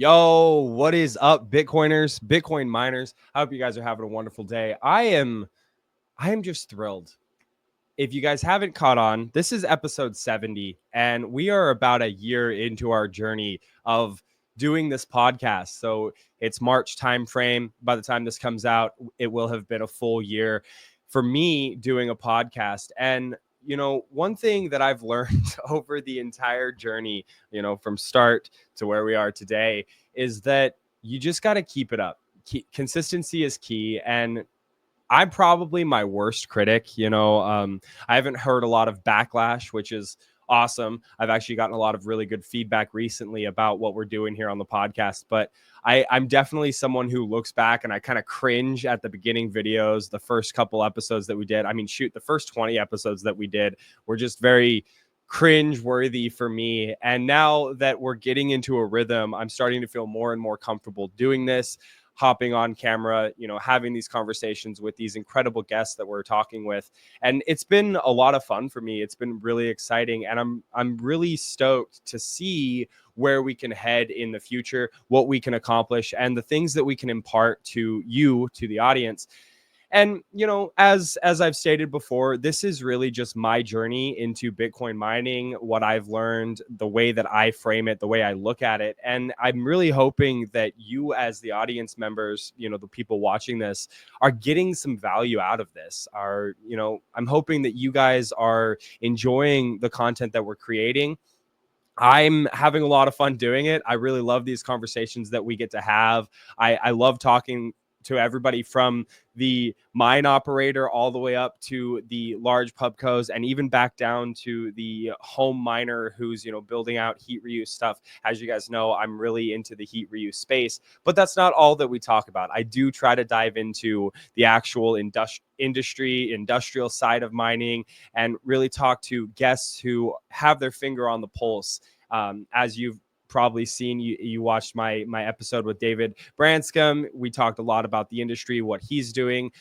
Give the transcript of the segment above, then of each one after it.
Yo, what is up, Bitcoiners, Bitcoin miners? I hope you guys are having a wonderful day. I am just thrilled. If you guys haven't caught on, this is episode 70, and we are about a year into our journey of doing this podcast. So it's March timeframe. By the time this comes out, it will have been a full year for me doing a podcast. And one thing that I've learned over the entire journey, from start to where we are today, is that you just got to keep it up. Consistency is key. And I'm probably my worst critic. I haven't heard a lot of backlash, which is awesome. I've actually gotten a lot of really good feedback recently about what we're doing here on the podcast. But I'm definitely someone who looks back and I kind of cringe at the beginning videos, the first couple episodes that we did. I mean, shoot, the first 20 episodes that we did were just very cringe worthy for me. And now that we're getting into a rhythm, I'm starting to feel more and more comfortable doing this, hopping on camera, having these conversations with these incredible guests that we're talking with. And it's been a lot of fun for me. It's been really exciting. And I'm really stoked to see where we can head in the future, what we can accomplish, and the things that we can impart to you, to the audience. And, as I've stated before, this is really just my journey into Bitcoin mining, what I've learned, the way that I frame it, the way I look at it. And I'm really hoping that you, as the audience members, the people watching this, are getting some value out of this. I'm hoping that you guys are enjoying the content that we're creating. I'm having a lot of fun doing it. I really love these conversations that we get to have. I love talking to everybody from the mine operator all the way up to the large pubcos and even back down to the home miner who's, building out heat reuse stuff. As you guys know, I'm really into the heat reuse space, but that's not all that we talk about. I do try to dive into the actual industrial side of mining and really talk to guests who have their finger on the pulse. As you've probably seen, you watched my episode with David Branscombe. We talked a lot about the industry, what he's doing,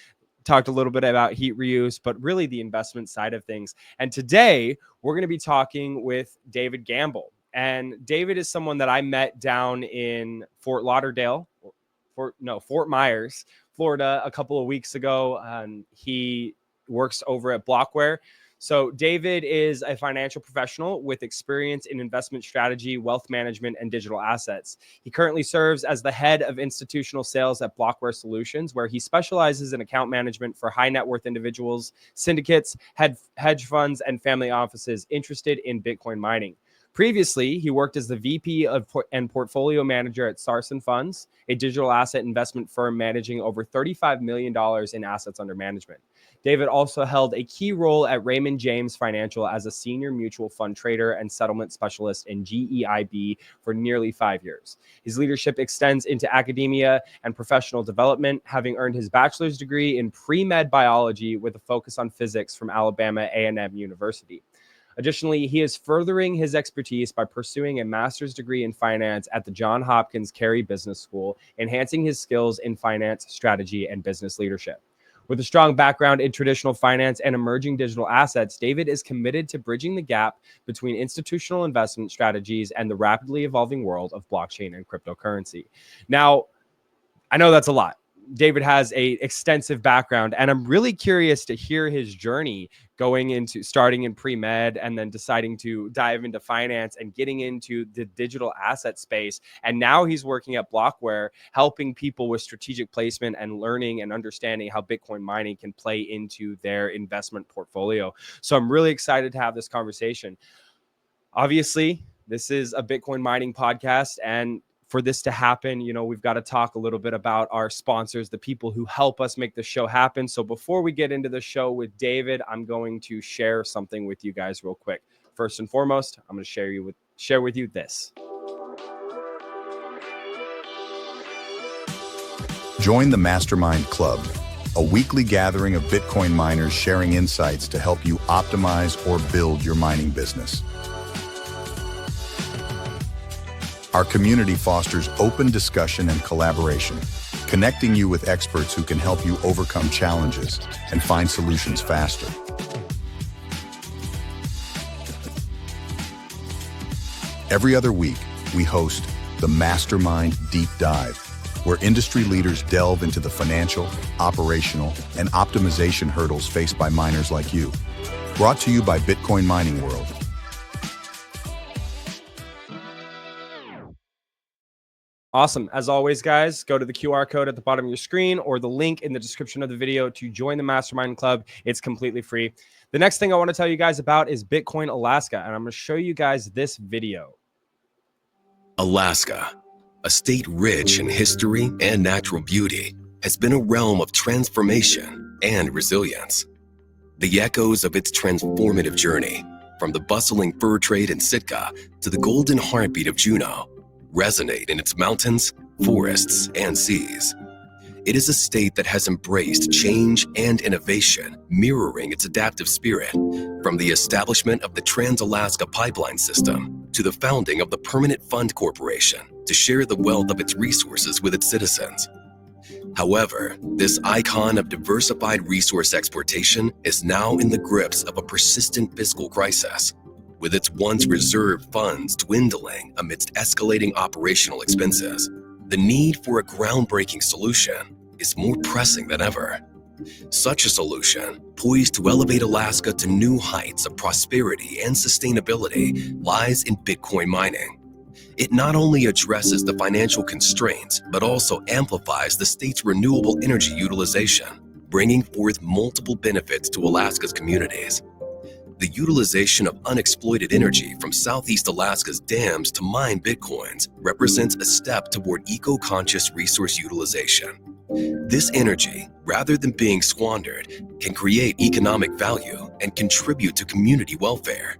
talked a little bit about heat reuse, but really the investment side of things. And today we're going to be talking with David Gamble. And David is someone that I met down in Fort Myers, Florida, a couple of weeks ago. He works over at Blockware. So David is a financial professional with experience in investment strategy, wealth management, and digital assets. He currently serves as the head of institutional sales at Blockware Solutions, where he specializes in account management for high net worth individuals, syndicates, hedge funds, and family offices interested in Bitcoin mining. Previously, he worked as the VP and portfolio manager at Sarson Funds, a digital asset investment firm managing over $35 million in assets under management. David also held a key role at Raymond James Financial as a senior mutual fund trader and settlement specialist in GEIB for nearly 5 years. His leadership extends into academia and professional development, having earned his bachelor's degree in pre-med biology with a focus on physics from Alabama A&M University. Additionally, he is furthering his expertise by pursuing a master's degree in finance at the Johns Hopkins Carey Business School, enhancing his skills in finance, strategy, and business leadership. With a strong background in traditional finance and emerging digital assets, David is committed to bridging the gap between institutional investment strategies and the rapidly evolving world of blockchain and cryptocurrency. Now, I know that's a lot. David has an extensive background, and I'm really curious to hear his journey going into starting in pre-med and then deciding to dive into finance and getting into the digital asset space. And now he's working at Blockware, helping people with strategic placement and learning and understanding how Bitcoin mining can play into their investment portfolio. So I'm really excited to have this conversation. Obviously, this is a Bitcoin mining podcast, and for this to happen, we've got to talk a little bit about our sponsors, the people who help us make the show happen. So before we get into the show with David, I'm going to share something with you guys real quick. First and foremost, I'm going to share with you this. Join the Mastermind Club, a weekly gathering of Bitcoin miners sharing insights to help you optimize or build your mining business. Our community fosters open discussion and collaboration, connecting you with experts who can help you overcome challenges and find solutions faster. Every other week, we host the Mastermind Deep Dive, where industry leaders delve into the financial, operational, and optimization hurdles faced by miners like you. Brought to you by Bitcoin Mining World. Awesome. As always, guys, go to the QR code at the bottom of your screen or the link in the description of the video to join the Mastermind Club. It's completely free. The next thing I want to tell you guys about is Bitcoin Alaska, and I'm going to show you guys this video. Alaska, a state rich in history and natural beauty, has been a realm of transformation and resilience. The echoes of its transformative journey, from the bustling fur trade in Sitka to the golden heartbeat of Juneau, resonate in its mountains, forests, and seas. It is a state that has embraced change and innovation, mirroring its adaptive spirit, from the establishment of the Trans-Alaska Pipeline System to the founding of the Permanent Fund Corporation to share the wealth of its resources with its citizens. However, this icon of diversified resource exportation is now in the grips of a persistent fiscal crisis, with its once reserved funds dwindling amidst escalating operational expenses. The need for a groundbreaking solution is more pressing than ever. Such a solution, poised to elevate Alaska to new heights of prosperity and sustainability, lies in Bitcoin mining. It not only addresses the financial constraints, but also amplifies the state's renewable energy utilization, bringing forth multiple benefits to Alaska's communities. The utilization of unexploited energy from Southeast Alaska's dams to mine Bitcoins represents a step toward eco-conscious resource utilization. This energy, rather than being squandered, can create economic value and contribute to community welfare.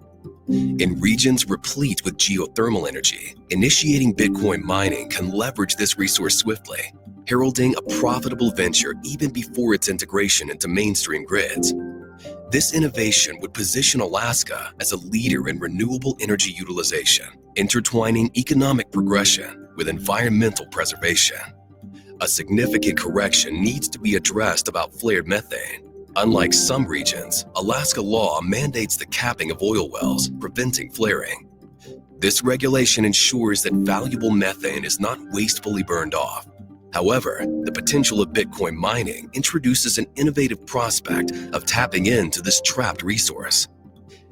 In regions replete with geothermal energy, initiating Bitcoin mining can leverage this resource swiftly, heralding a profitable venture even before its integration into mainstream grids. This innovation would position Alaska as a leader in renewable energy utilization, intertwining economic progression with environmental preservation. A significant correction needs to be addressed about flared methane. Unlike some regions, Alaska law mandates the capping of oil wells, preventing flaring. This regulation ensures that valuable methane is not wastefully burned off. However, the potential of Bitcoin mining introduces an innovative prospect of tapping into this trapped resource.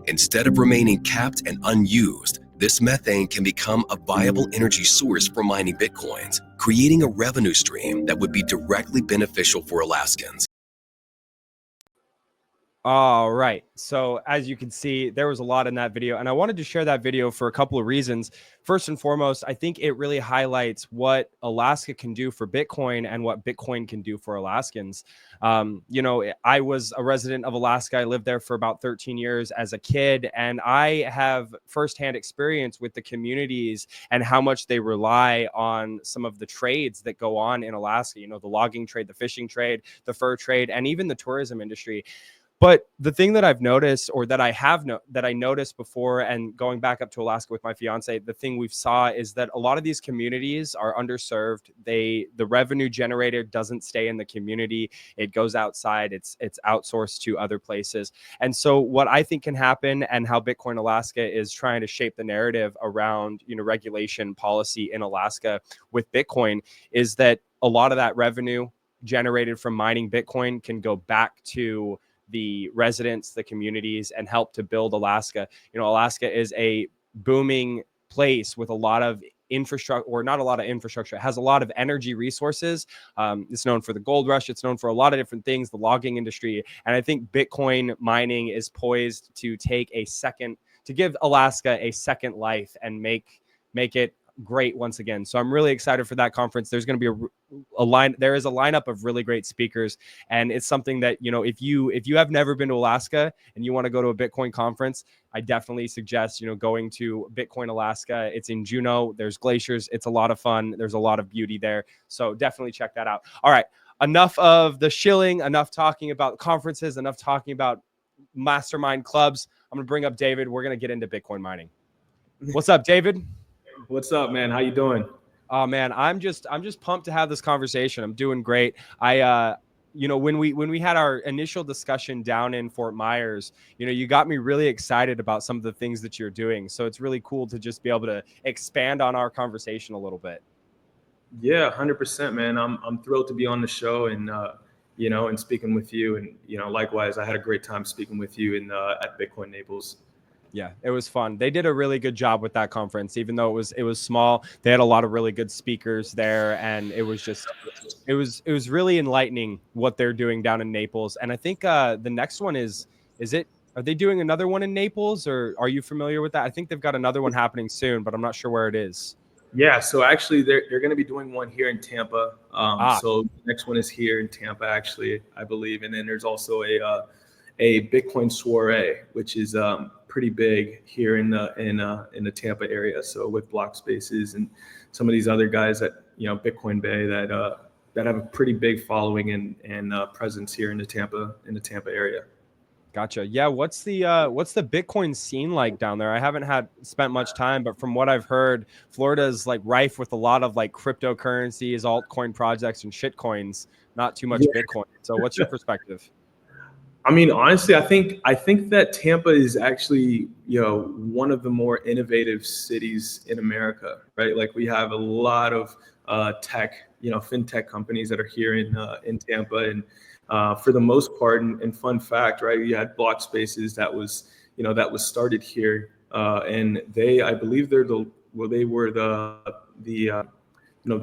Instead of remaining capped and unused, this methane can become a viable energy source for mining Bitcoins, creating a revenue stream that would be directly beneficial for Alaskans. All right. So as you can see, there was a lot in that video, and I wanted to share that video for a couple of reasons. First and foremost, I think it really highlights what Alaska can do for Bitcoin and what Bitcoin can do for Alaskans. I was a resident of Alaska. I lived there for about 13 years as a kid, and I have firsthand experience with the communities and how much they rely on some of the trades that go on in Alaska, the logging trade, the fishing trade, the fur trade, and even the tourism industry. But the thing that I've noticed, or that I noticed before, and going back up to Alaska with my fiance, the thing we've saw is that a lot of these communities are underserved. The revenue generated doesn't stay in the community; it goes outside. It's outsourced to other places. And so, what I think can happen, and how Bitcoin Alaska is trying to shape the narrative around regulation policy in Alaska with Bitcoin, is that a lot of that revenue generated from mining Bitcoin can go back to the residents, the communities, and help to build Alaska. Alaska is a booming place with a lot of infrastructure, or not a lot of infrastructure. It has a lot of energy resources. It's known for the gold rush. It's known for a lot of different things, the logging industry. And I think Bitcoin mining is poised to give Alaska a second life and make it great once again. So I'm really excited for that conference. There's going to be there is a lineup of really great speakers, and it's something that if you have never been to Alaska and you want to go to a Bitcoin conference, I definitely suggest going to Bitcoin Alaska. It's in Juneau. There's glaciers. It's a lot of fun. There's a lot of beauty there. So definitely check that out. All right, enough of the shilling. Enough talking about conferences. Enough talking about mastermind clubs. I'm going to bring up David. We're going to get into Bitcoin mining. What's up, David? What's up, man? How you doing? Oh man, I'm just pumped to have this conversation. I'm doing great. I when we had our initial discussion down in Fort Myers, you got me really excited about some of the things that you're doing. So it's really cool to just be able to expand on our conversation a little bit. Yeah, 100%, man. I'm thrilled to be on the show and and speaking with you, and likewise, I had a great time speaking with you at Bitcoin Naples. Yeah, it was fun. They did a really good job with that conference, even though it was small. They had a lot of really good speakers there, and it was really enlightening what they're doing down in Naples. And I think the next one are they doing another one in Naples, or are you familiar with that? I think they've got another one happening soon, but I'm not sure where it is. Yeah, so actually they're going to be doing one here in Tampa. So the next one is here in Tampa, actually, I believe. And then there's also a Bitcoin soiree, which is pretty big here in the Tampa area. So with Block Spaces and some of these other guys at Bitcoin Bay that have a pretty big following and presence here in the Tampa area. Gotcha. Yeah. What's the Bitcoin scene like down there? I haven't spent much time, but from what I've heard, Florida is like rife with a lot of like cryptocurrencies, altcoin projects, and shitcoins. Not too much Bitcoin. So, what's your perspective? I mean, honestly, I think that Tampa is actually one of the more innovative cities in America, right? Like we have a lot of tech, fintech companies that are here in Tampa, and for the most part, and fun fact, right? You had Block Spaces that was started here, and I believe they were the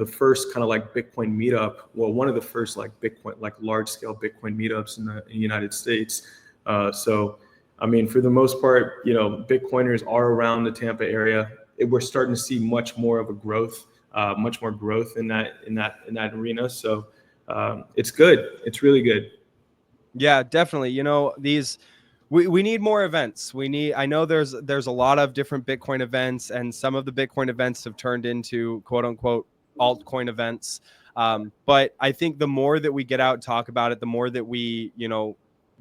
first kind of like Bitcoin meetup. Well, one of the first like Bitcoin, like large scale Bitcoin meetups in the United States. So, I mean, for the most part, Bitcoiners are around the Tampa area. We're starting to see much more growth in that arena. So, it's good. It's really good. Yeah, definitely. We need more events. I know there's a lot of different Bitcoin events, and some of the Bitcoin events have turned into quote unquote altcoin events. But I think the more that we get out and talk about it, the more that we,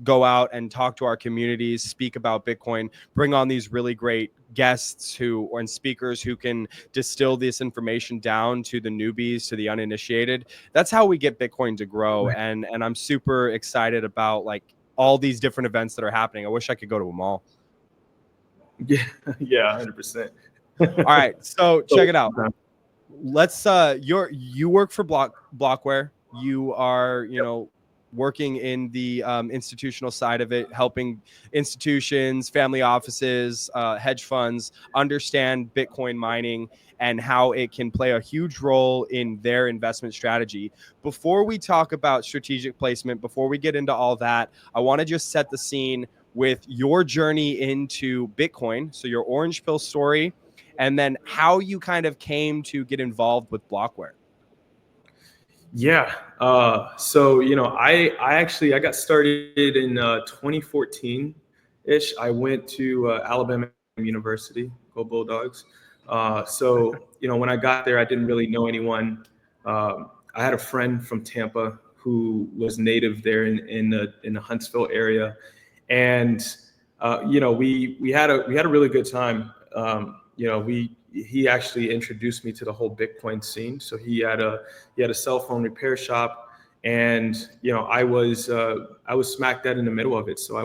go out and talk to our communities, speak about Bitcoin, bring on these really great guests and speakers who can distill this information down to the newbies, to the uninitiated. That's how we get Bitcoin to grow. And I'm super excited about like all these different events that are happening. I wish I could go to them all. Yeah, 100%. All right, so check it out. Let's you work for Blockware. You are working in the institutional side of it, helping institutions, family offices, hedge funds understand Bitcoin mining and how it can play a huge role in their investment strategy. Before we talk about strategic placement, before we get into all that, I want to just set the scene with your journey into Bitcoin. So your orange pill story, and then how you kind of came to get involved with Blockware. Yeah. So, I got started in 2014 ish. I went to Alabama University, go Bulldogs. So, when I got there, I didn't really know anyone. I had a friend from Tampa who was native there in the Huntsville area. And, we had a really good time. He actually introduced me to the whole Bitcoin scene. So he had a cell phone repair shop, and I was smack dead in the middle of it. So I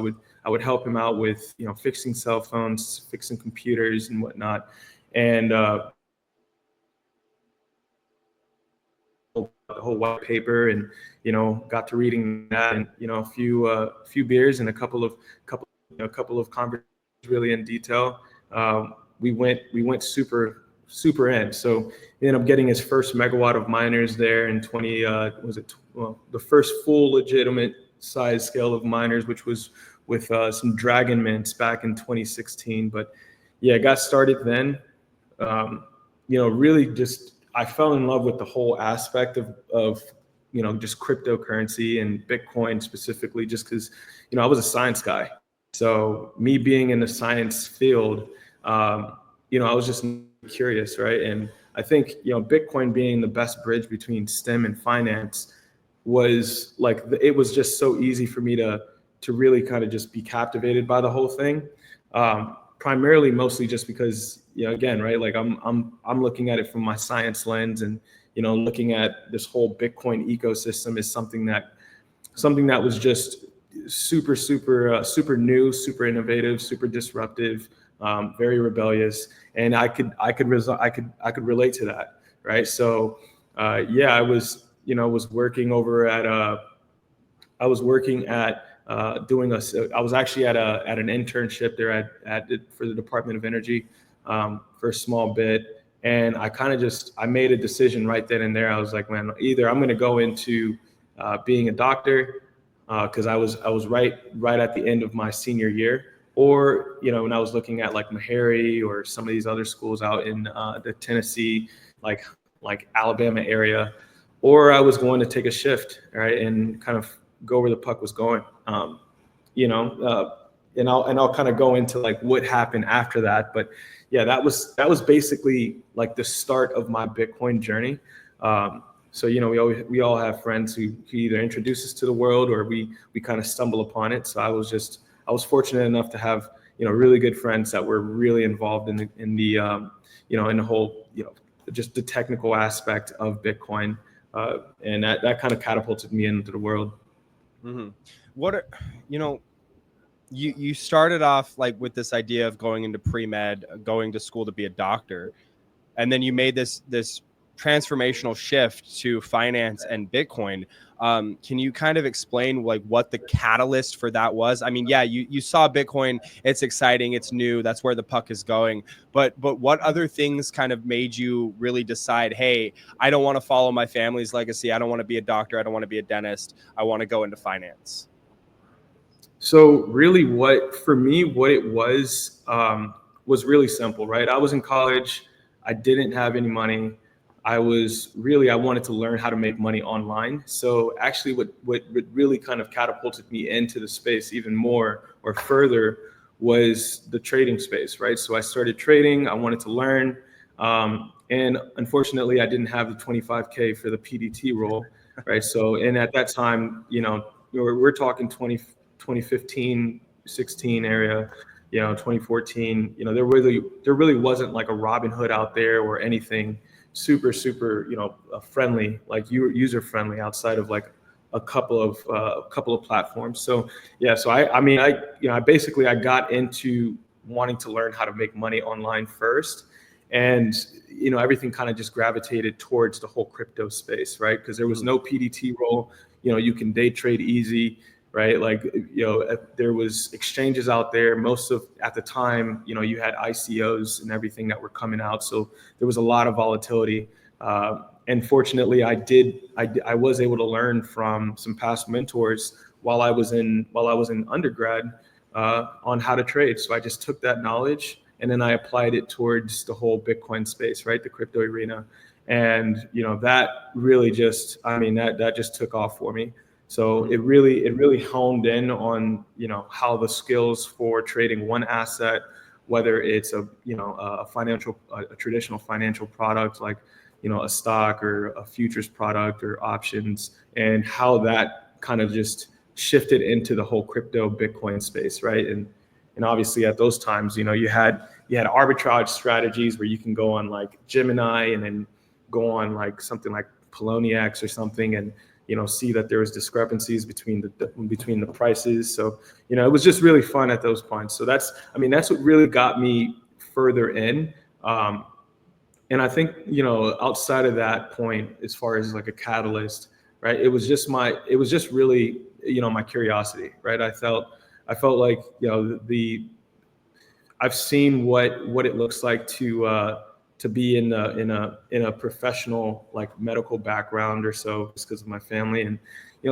would help him out with fixing cell phones, fixing computers and whatnot, and the whole white paper, and got to reading that, and a few beers and a couple of conversations really in detail. We went super in. So he ended up getting his first megawatt of miners there in the first full legitimate size scale of miners, which was with some Dragon Mints back in 2016. But yeah, I got started then. Really just I fell in love with the whole aspect of just cryptocurrency and Bitcoin specifically, just because I was a science guy. So me being in the science field, I was just curious, right? And I think, Bitcoin being the best bridge between STEM and finance was like, it was just so easy for me to really kind of just be captivated by the whole thing. Primarily, mostly just because, again, right? Like I'm looking at it from my science lens, and, looking at this whole Bitcoin ecosystem is something that something that was just super new, super innovative, super disruptive, very rebellious, and I could relate to that, right? So yeah, I was working over at I was working at I was actually at an internship there for the Department of Energy for a small bit, and I made a decision right then and there. I was like, man, either I'm going to go into being a doctor, because I was right at the end of my senior year, or when I was looking at like Meharry or some of these other schools out in the Tennessee, like Alabama area, or I was going to take a shift, right, and kind of go where the puck was going. And I'll kind of go into like what happened after that. But yeah, that was basically like the start of my Bitcoin journey. So we all have friends who either introduce us to the world or we kind of stumble upon it. So I was fortunate enough to have really good friends that were really involved in the whole just the technical aspect of Bitcoin, and that kind of catapulted me into the world. Mm-hmm. You started off like with this idea of going into pre-med, going to school to be a doctor, and then you made this transformational shift to finance and Bitcoin. Can you kind of explain like what the catalyst for that was? I mean, yeah, you saw Bitcoin, it's exciting, it's new, that's where the puck is going. But what other things kind of made you really decide, hey, I don't want to follow my family's legacy. I don't want to be a doctor. I don't want to be a dentist. I want to go into finance. So really what it was really simple, right? I was in college. I didn't have any money. I wanted to learn how to make money online. So actually what really kind of catapulted me into the space even more or further was the trading space, right? So I started trading. I wanted to learn. And unfortunately, I didn't have the 25K for the PDT role, right? So, and at that time, we're talking 2015, 16 area, 2014, there really wasn't like a Robinhood out there or anything super friendly, like user friendly, outside of like a couple of platforms. So yeah, so I basically got into wanting to learn how to make money online first, and everything kind of just gravitated towards the whole crypto space, right? Because there was no PDT role. You can day trade easy, right? Like, there was exchanges out there. At the time, you had ICOs and everything that were coming out. So there was a lot of volatility. And fortunately, I was able to learn from some past mentors while I was in undergrad on how to trade. So I just took that knowledge and then I applied it towards the whole Bitcoin space, right? The crypto arena. And, that really that just took off for me. So it really honed in on, how the skills for trading one asset, whether it's a traditional financial product like, a stock or a futures product or options, and how that kind of just shifted into the whole crypto Bitcoin space, right? And obviously at those times, you had arbitrage strategies where you can go on like Gemini and then go on like something like Poloniex or something, and see that there was discrepancies between the prices. So it was just really fun at those points. So that's what really got me further in. And I think outside of that point, as far as like a catalyst, right? It was just really my curiosity, right? I felt like I've seen what it looks like to be in a professional like medical background or so, just because of my family. And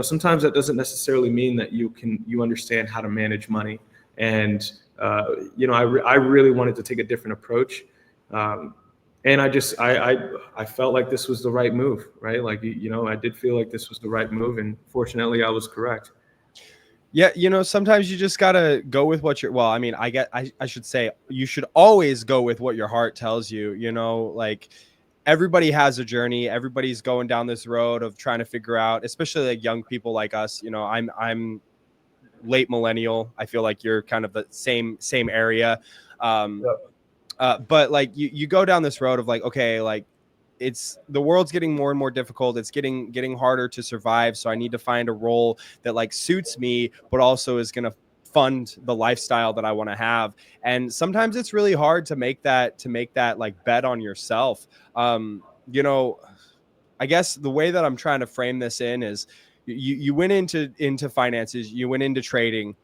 sometimes that doesn't necessarily mean that you understand how to manage money. And I really wanted to take a different approach. And I felt like this was the right move, right? Like, I did feel like this was the right move, and fortunately I was correct. Yeah, sometimes you just gotta go with what I should say you should always go with what your heart tells you. Like everybody has a journey. Everybody's going down this road of trying to figure out, especially like young people like us. I'm late millennial. I feel like you're kind of the same area. But like you go down this road of like, okay, like it's the world's getting more and more difficult. It's getting harder to survive. So I need to find a role that like suits me, but also is going to fund the lifestyle that I want to have. And sometimes it's really hard to make that like bet on yourself. You know, I guess the way that I'm trying to frame this in is you went into finances, you went into trading,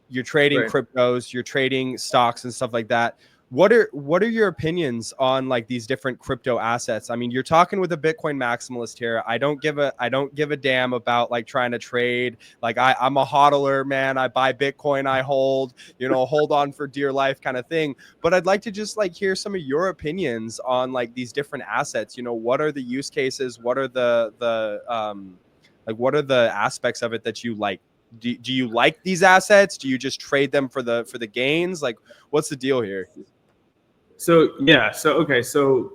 you're trading Right. cryptos, you're trading stocks and stuff like that. What are your opinions on like these different crypto assets? I mean, you're talking with a Bitcoin maximalist here. I don't give a damn about like trying to trade. Like I'm a hodler, man. I buy Bitcoin, I hold, hold on for dear life kind of thing. But I'd like to just like hear some of your opinions on like these different assets. What are the use cases? What are what are the aspects of it that you like? Do you like these assets? Do you just trade them for the gains? Like, what's the deal here? So yeah, okay. So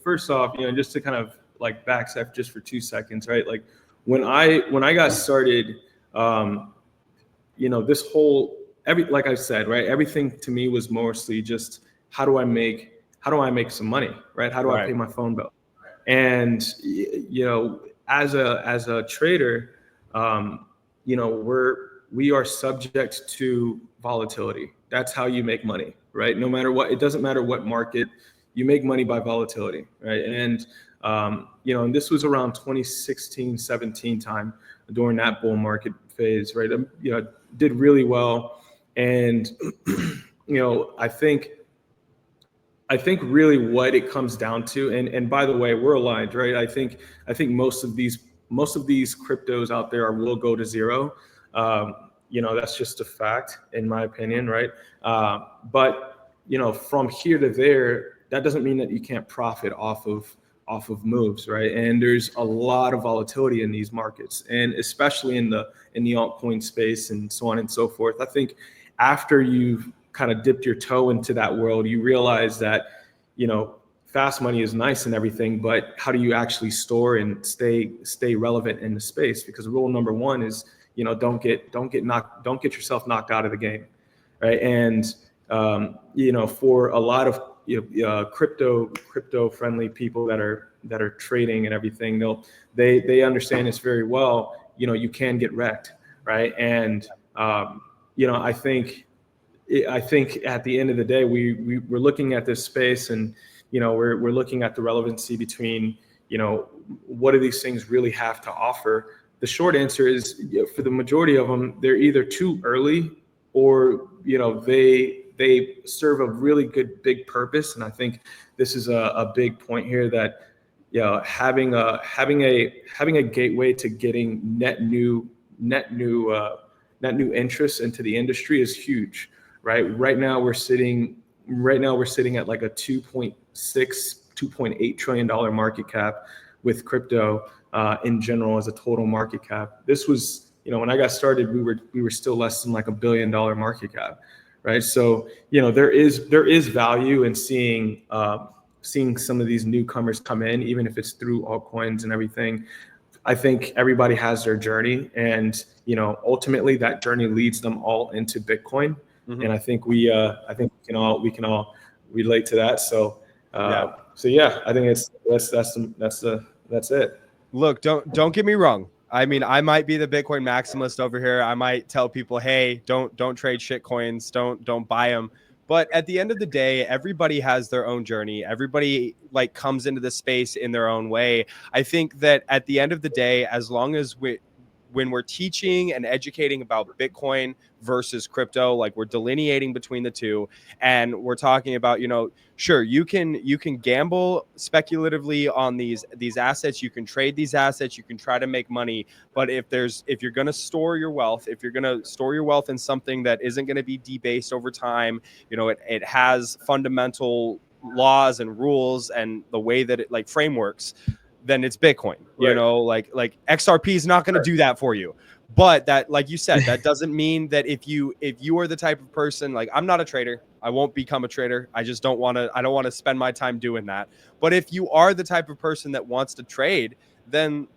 first off, just to kind of like backstep just for 2 seconds, right? Like when I got started, this whole like I said, right, everything to me was mostly just how do I make some money, right? How do I pay my phone bill? And as a trader, we are subject to volatility. That's how you make money, right? No matter what, it doesn't matter what market, you make money by volatility, right? And and this was around 2016, 17 time during that bull market phase, right? Did really well, and I think really what it comes down to, and by the way, we're aligned, right? I think most of these cryptos out there will go to zero. That's just a fact in my opinion, right? But from here to there, that doesn't mean that you can't profit off of moves, right? And there's a lot of volatility in these markets, and especially in the altcoin space and so on and so forth. I think after you've kind of dipped your toe into that world, you realize that fast money is nice and everything, but how do you actually store and stay relevant in the space? Because rule number one is don't get yourself knocked out of the game, right? And for a lot of crypto friendly people that are trading and everything, they understand this very well. You can get wrecked, right? And I think at the end of the day, we're looking at this space, and we're looking at the relevancy between what do these things really have to offer. The short answer is, for the majority of them, they're either too early, or they serve a really good big purpose. And I think this is a big point here, that having a gateway to getting net new interest into the industry is huge. Right now we're sitting at like a 2.8 trillion dollar market cap with crypto in general as a total market cap. This was, when I got started, we were still less than like $1 billion market cap, right? So there is value in seeing some of these newcomers come in, even if it's through altcoins and everything. I think everybody has their journey, and ultimately that journey leads them all into Bitcoin. Mm-hmm. And I think we can all relate to that. So I think that's it. Look, don't get me wrong. I mean, I might be the Bitcoin maximalist over here. I might tell people, hey, don't trade shit coins, don't buy them. But at the end of the day, everybody has their own journey. Everybody like comes into the space in their own way. I think that at the end of the day, as long as when we're teaching and educating about Bitcoin versus crypto, like we're delineating between the two, and we're talking about, sure, you can gamble speculatively on these assets, you can trade these assets, you can try to make money, but if you're going to store your wealth, in something that isn't going to be debased over time, it has fundamental laws and rules and the way that it like frameworks, then it's Bitcoin. Right. Like XRP is not going to do that for you. But that, like you said, that doesn't mean that if you are the type of person, like I'm not a trader, I won't become a trader. I just don't want to spend my time doing that. But if you are the type of person that wants to trade, then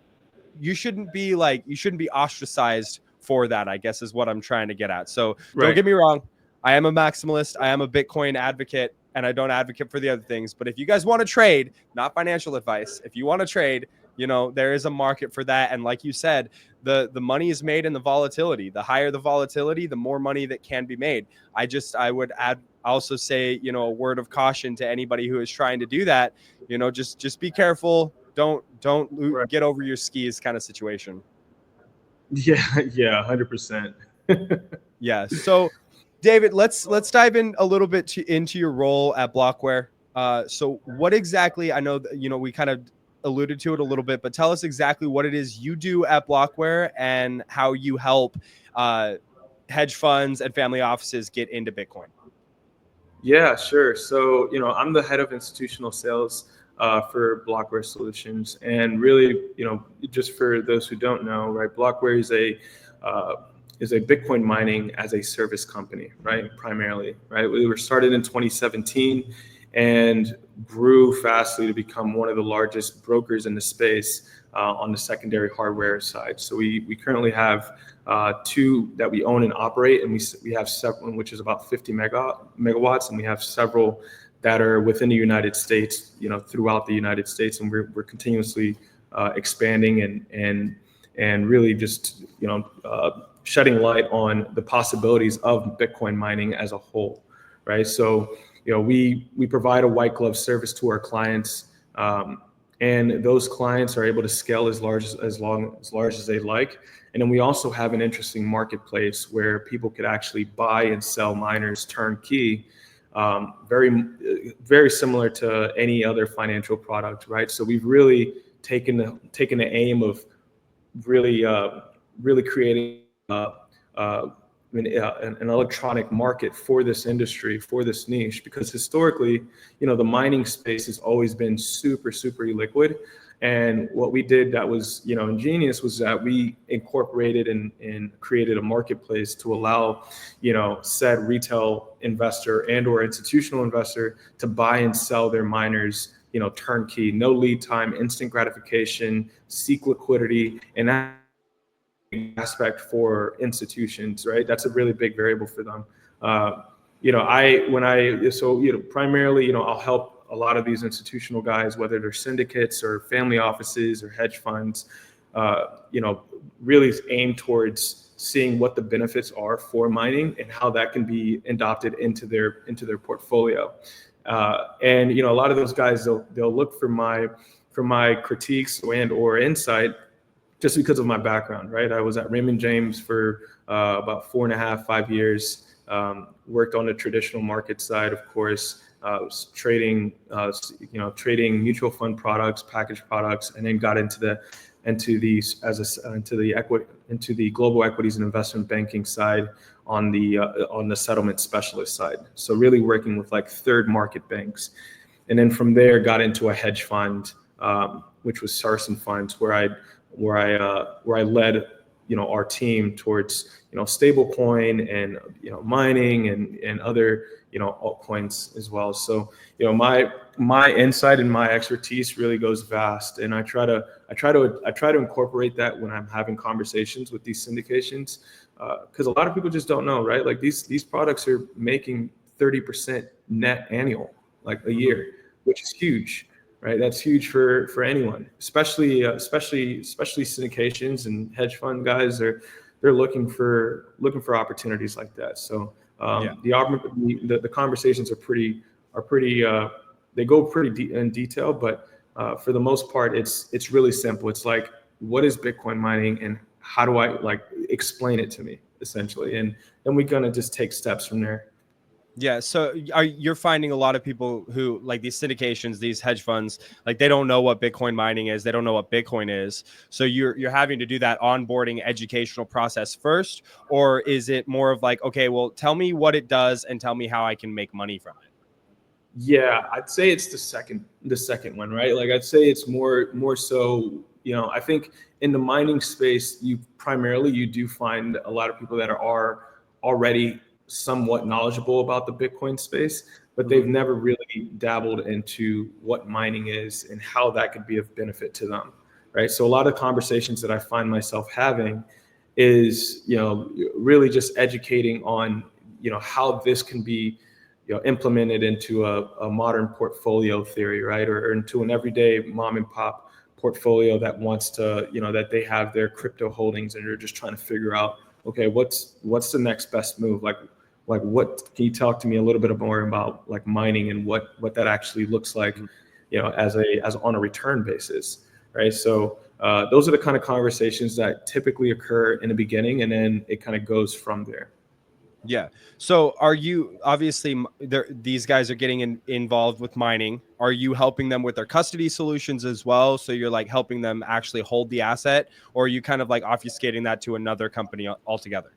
you shouldn't be ostracized for that, I guess is what I'm trying to get at. So Don't get me wrong. I am a maximalist. I am a Bitcoin advocate. and I don't advocate for the other things. But if you guys want to trade, not financial advice, if you want to trade, there is a market for that. And like you said, the money is made in the volatility. The higher the volatility, the more money that can be made. I would also say, a word of caution to anybody who is trying to do that. Just be careful. Don't Right. get over your skis kind of situation. Yeah, 100%. Yeah. So, David, let's dive in a little bit into your role at Blockware. So, what exactly? I know that, we kind of alluded to it a little bit, but tell us exactly what it is you do at Blockware and how you help hedge funds and family offices get into Bitcoin. Yeah, sure. So, I'm the head of institutional sales for Blockware Solutions, and really, just for those who don't know, right, Blockware is a Bitcoin mining as a service company, right? Primarily, right? We were started in 2017 and grew fastly to become one of the largest brokers in the space on the secondary hardware side. So we currently have two that we own and operate, and we have several, which is about 50 megawatts, and we have several that are within the United States, throughout the United States, and we're continuously expanding and really just shedding light on the possibilities of Bitcoin mining as a whole, right? So we provide a white glove service to our clients, and those clients are able to scale as large as they like. And then we also have an interesting marketplace where people could actually buy and sell miners turnkey, very similar to any other financial product, right? So we've really taken the aim of really creating an electronic market for this industry, for this niche, because historically, the mining space has always been super illiquid. And what we did that was, ingenious, was that we incorporated and created a marketplace to allow, said retail investor and or institutional investor to buy and sell their miners, turnkey, no lead time, instant gratification, seek liquidity, and that aspect for institutions, right? That's a really big variable for them. Primarily, I'll help a lot of these institutional guys, whether they're syndicates or family offices or hedge funds, really aim towards seeing what the benefits are for mining and how that can be adopted into their portfolio. And a lot of those guys, they'll look for my critiques and or insight, just because of my background, right? I was at Raymond James for about 5 years, worked on the traditional market side, of course, was trading mutual fund products, packaged products, and then got into the global equities and investment banking side on the settlement specialist side. So really working with like third market banks, and then from there got into a hedge fund, which was Sarson Funds, where I led our team towards stablecoin and mining and other altcoins as well. So my insight and my expertise really goes vast, and I try to incorporate that when I'm having conversations with these syndications, because a lot of people just don't know, right? Like these products are making 30% net annual, like a year, which is huge. Right, that's huge for anyone, especially syndications and hedge fund guys. They're looking for opportunities like that. So the conversations are pretty they go pretty deep in detail, but for the most part, it's really simple. It's like, what is Bitcoin mining and how do I explain it to me, essentially, and then we're gonna just take steps from there. Yeah. So you're finding a lot of people who, like these syndications, these hedge funds, like they don't know what Bitcoin mining is. They don't know what Bitcoin is. So you're having to do that onboarding educational process first, or is it more of like, okay, well, tell me what it does and tell me how I can make money from it? Yeah, I'd say it's the second one, right? Like I'd say it's more so, I think in the mining space, you do find a lot of people that are already somewhat knowledgeable about the Bitcoin space, but they've never really dabbled into what mining is and how that could be of benefit to them, right? So a lot of conversations that I find myself having is, really just educating on, how this can be implement it into a modern portfolio theory, right? Or into an everyday mom and pop portfolio that wants to, that they have their crypto holdings and they're just trying to figure out, okay, what's the next best move? Like what can you talk to me a little bit more about like mining and what that actually looks like, as on a return basis, right? So those are the kind of conversations that typically occur in the beginning, and then it kind of goes from there. Yeah. So are you, obviously these guys are getting involved with mining. Are you helping them with their custody solutions as well? So you're like helping them actually hold the asset, or are you kind of like obfuscating that to another company altogether?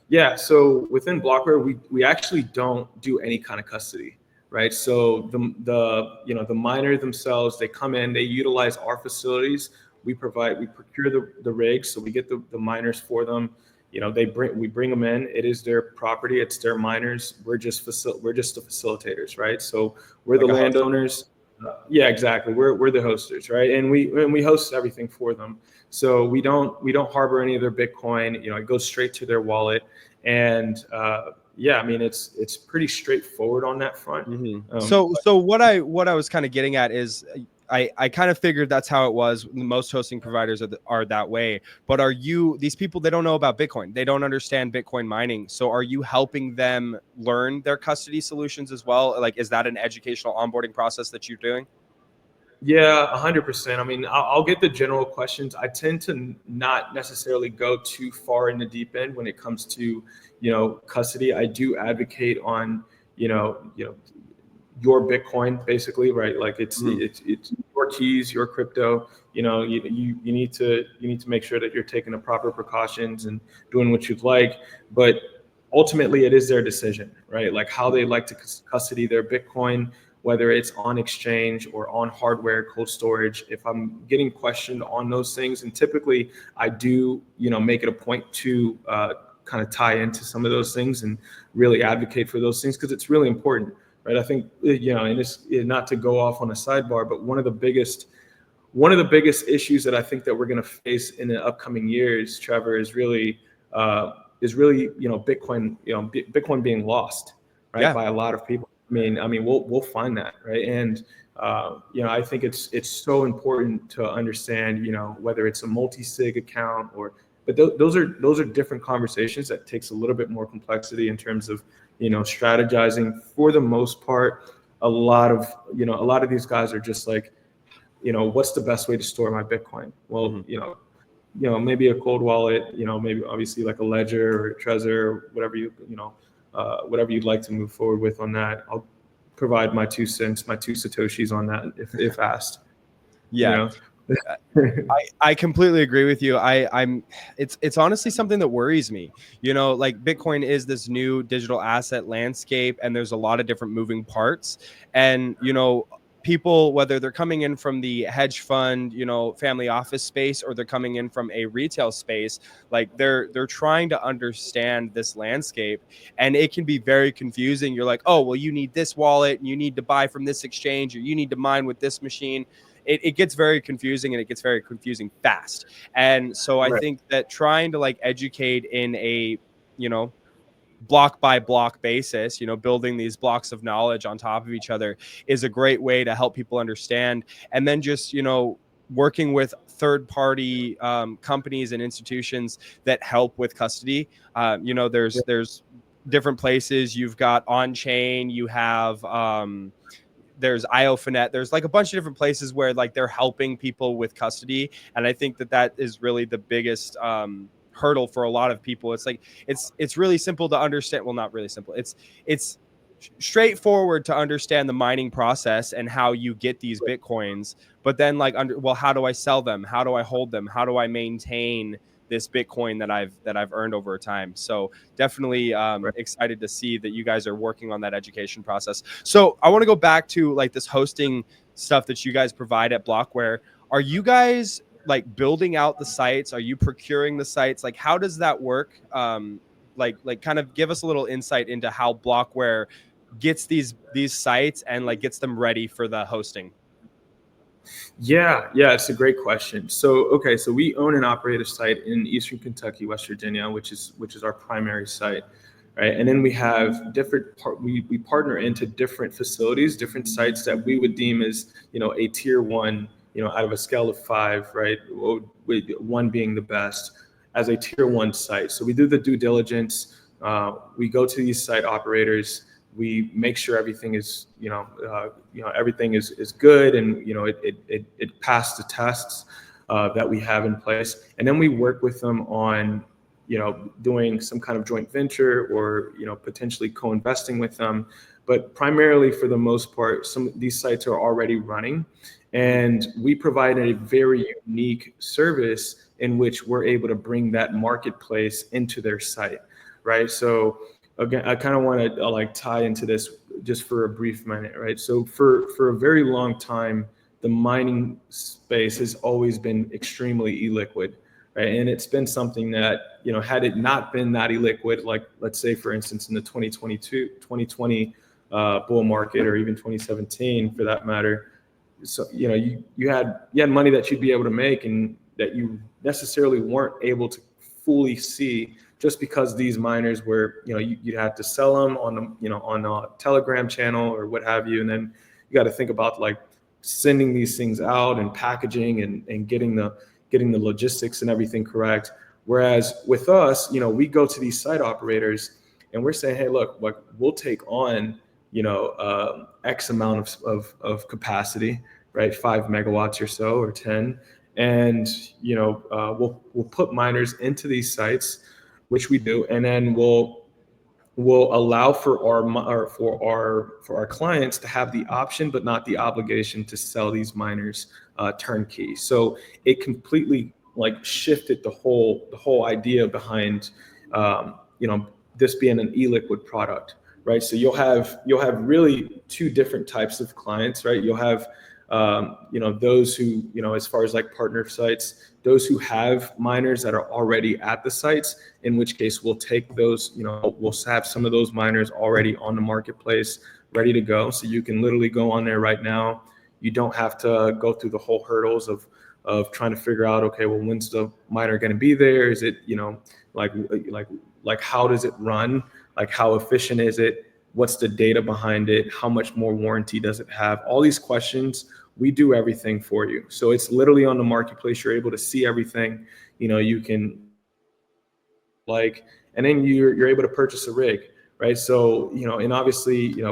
Yeah. So within Blockware, we actually don't do any kind of custody, right? So the miner themselves, they come in, they utilize our facilities. We procure the rigs, so we get the miners for them. We bring them in. It is their property. It's their miners. We're just the facilitators, right? So we're Like the landowners. Yeah, exactly. We're the hosters, right? And we host everything for them. So we don't harbor any of their Bitcoin. It goes straight to their wallet. And yeah, I mean it's pretty straightforward on that front. Mm-hmm. So what I was kind of getting at is I kind of figured that's how it was. Most hosting providers are that way. But are you, these people, they don't know about Bitcoin. They don't understand Bitcoin mining. So are you helping them learn their custody solutions as well? Like, is that an educational onboarding process that you're doing? Yeah, 100%. I mean, I'll get the general questions. I tend to not necessarily go too far in the deep end when it comes to, custody. I do advocate on, your Bitcoin, basically, right? Like it's your keys, your crypto. You need to make sure that you're taking the proper precautions and doing what you'd like. But ultimately, it is their decision, right? Like how they like to custody their Bitcoin, whether it's on exchange or on hardware, cold storage. If I'm getting questioned on those things, and typically I do, make it a point to kind of tie into some of those things and really advocate for those things because it's really important. Right. I think, and it's not to go off on a sidebar, but one of the biggest issues that I think that we're going to face in the upcoming years, Trevor, is really, Bitcoin, Bitcoin being lost, right, by a lot of people. I mean, we'll find that, right? And I think it's so important to understand, whether it's a multi-sig account but those are different conversations that takes a little bit more complexity in terms of, strategizing. For the most part, a lot of these guys are just like, what's the best way to store my Bitcoin? Well, maybe a cold wallet, maybe obviously like a Ledger or a Trezor, whatever whatever you'd like to move forward with on that. I'll provide my 2 cents, my 2 Satoshis on that if asked. Yeah. I completely agree with you. It's honestly something that worries me. Like Bitcoin is this new digital asset landscape, and there's a lot of different moving parts. And people, whether they're coming in from the hedge fund, family office space, or they're coming in from a retail space, like they're trying to understand this landscape, and it can be very confusing. You're like, oh, well, you need this wallet, and you need to buy from this exchange, or you need to mine with this machine. It gets very confusing, and it gets very confusing fast. And so I think that trying to like educate in a, block by block basis, building these blocks of knowledge on top of each other is a great way to help people understand. And then just, working with third party companies and institutions that help with custody. There's different places. You've got on chain, you have, there's IOFINET. There's like a bunch of different places where like they're helping people with custody. And I think that is really the biggest hurdle for a lot of people. It's like, it's really simple to understand. Well, not really simple. It's straightforward to understand the mining process and how you get these Bitcoins, but then like, how do I sell them? How do I hold them? How do I maintain this Bitcoin that I've earned over time? So definitely excited to see that you guys are working on that education process. So I want to go back to like this hosting stuff that you guys provide at Blockware. Are you guys like building out the sites? Are you procuring the sites? Like, how does that work? Like kind of give us a little insight into how Blockware gets these sites and like gets them ready for the hosting. Yeah, it's a great question. So we own and operate a site in Eastern Kentucky, West Virginia, which is our primary site. right? And then we have we partner into different facilities, different sites that we would deem as, a tier one, out of a scale of 5, right? With 1 being the best, as a tier 1 site. So we do the due diligence. We go to these site operators. We make sure everything is, everything is good, and it passed the tests that we have in place. And then we work with them on, doing some kind of joint venture, or potentially co-investing with them. But primarily, for the most part, some of these sites are already running, and we provide a very unique service in which we're able to bring that marketplace into their site, right? So again, I kind of want to tie into this just for a brief minute, right? So for a very long time, the mining space has always been extremely illiquid, right? And it's been something that, had it not been that illiquid, like let's say, for instance, in the 2020 bull market, or even 2017 for that matter, so you had money that you'd be able to make, and that you necessarily weren't able to fully see, just because these miners were, you'd have to sell them on on a Telegram channel or what have you, and then you got to think about sending these things out and packaging and getting the logistics and everything correct. Whereas with us, we go to these site operators and we're saying, hey, look, we'll take on X amount of capacity, right? 5 megawatts or so, or 10, and we'll put miners into these sites, which we do, and then we'll allow for our clients to have the option, but not the obligation, to sell these miners turnkey. So it completely shifted the whole idea behind this being an e-liquid product, right? So you'll have really 2 different types of clients, right? You'll have those who, as far as partner sites, those who have miners that are already at the sites, in which case we'll take those, we'll have some of those miners already on the marketplace, ready to go. So you can literally go on there right now. You don't have to go through the whole hurdles of trying to figure out, okay, well, when's the miner going to be there? Is it, how does it run? How efficient is it? What's the data behind it? How much more warranty does it have? All these questions, we do everything for you. So it's literally on the marketplace. You're able to see everything. You can and then you're able to purchase a rig, right? So and obviously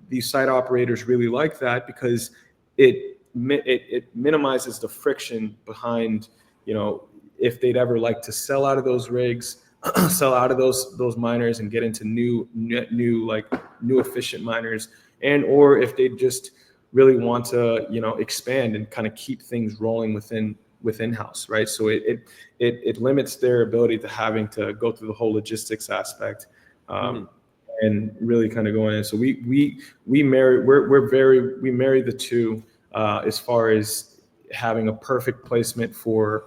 these site operators really like that, because it minimizes the friction behind if they'd ever like to sell out of those rigs, sell out of those miners and get into new efficient miners, and or if they just really want to expand and kind of keep things rolling within house, right? So it limits their ability to having to go through the whole logistics aspect, and really kind of going in. So we marry the two, as far as having a perfect placement for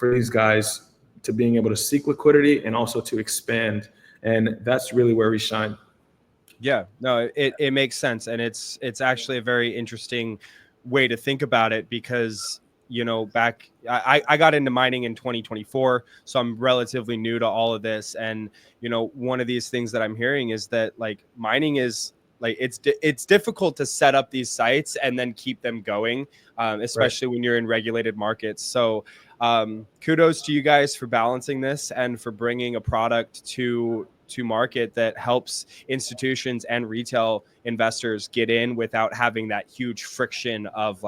these guys to being able to seek liquidity and also to expand. And that's really where we shine. Yeah, no, it makes sense. And it's actually a very interesting way to think about it, because, back, I got into mining in 2024, so I'm relatively new to all of this. And, one of these things that I'm hearing is that mining is it's difficult to set up these sites and then keep them going, especially when you're in regulated markets. So kudos to you guys for balancing this and for bringing a product to market that helps institutions and retail investors get in without having that huge friction of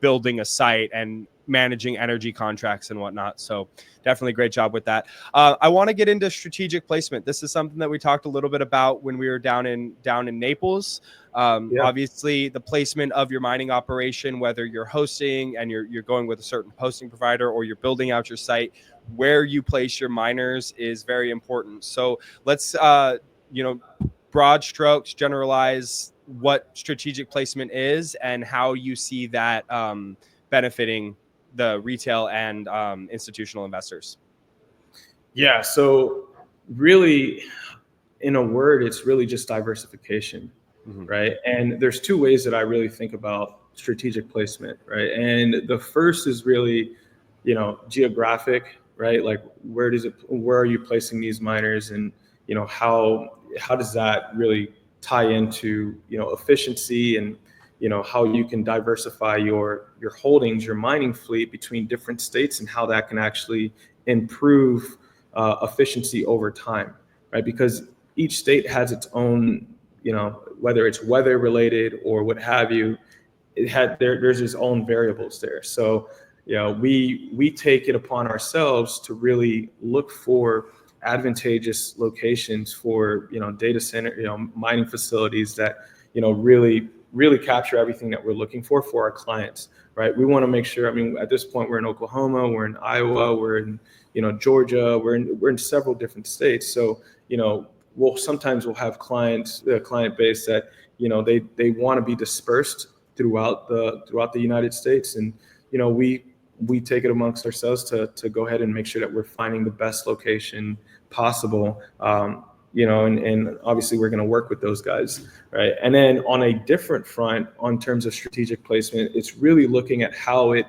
building a site and managing energy contracts and whatnot. So definitely great job with that. I want to get into strategic placement. This is something that we talked a little bit about when we were down in Naples. Obviously the placement of your mining operation, whether you're hosting and you're going with a certain hosting provider, or you're building out your site, where you place your miners is very important. So let's, broad strokes, generalize what strategic placement is and how you see that benefiting the retail and institutional investors. Yeah. So really, in a word, it's really just diversification, right? And there's 2 ways that I really think about strategic placement, right? And the first is really, geographic, right? Where are you placing these miners? And, how does that really tie into, efficiency, and, how you can diversify your holdings, your mining fleet between different states, and how that can actually improve efficiency over time, right? Because each state has its own, whether it's weather related or what have you, there's its own variables there. So, we take it upon ourselves to really look for advantageous locations for, data center, mining facilities that, really capture everything that we're looking for our clients, right? We want to make sure, I mean, at this point, we're in Oklahoma, we're in Iowa, we're in, Georgia, we're in several different states. So, we'll have clients, a client base that, they want to be dispersed throughout the United States. And, we take it amongst ourselves to go ahead and make sure that we're finding the best location possible. And obviously we're going to work with those guys, right? And then on a different front, on terms of strategic placement, it's really looking at how it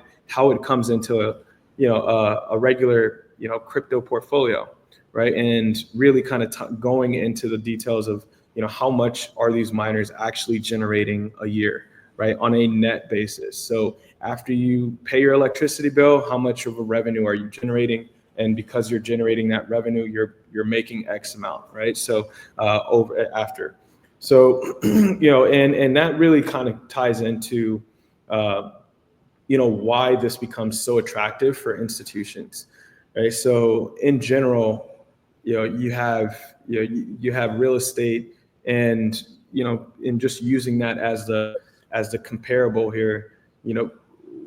comes into a regular, crypto portfolio, right? And really kind of going into the details of, how much are these miners actually generating a year, right? On a net basis. So after you pay your electricity bill, how much of a revenue are you generating? And because you're generating that revenue, you're making X amount, right? So over after, so and that really kind of ties into why this becomes so attractive for institutions, right? So in general, you have real estate, and in just using that as the comparable here,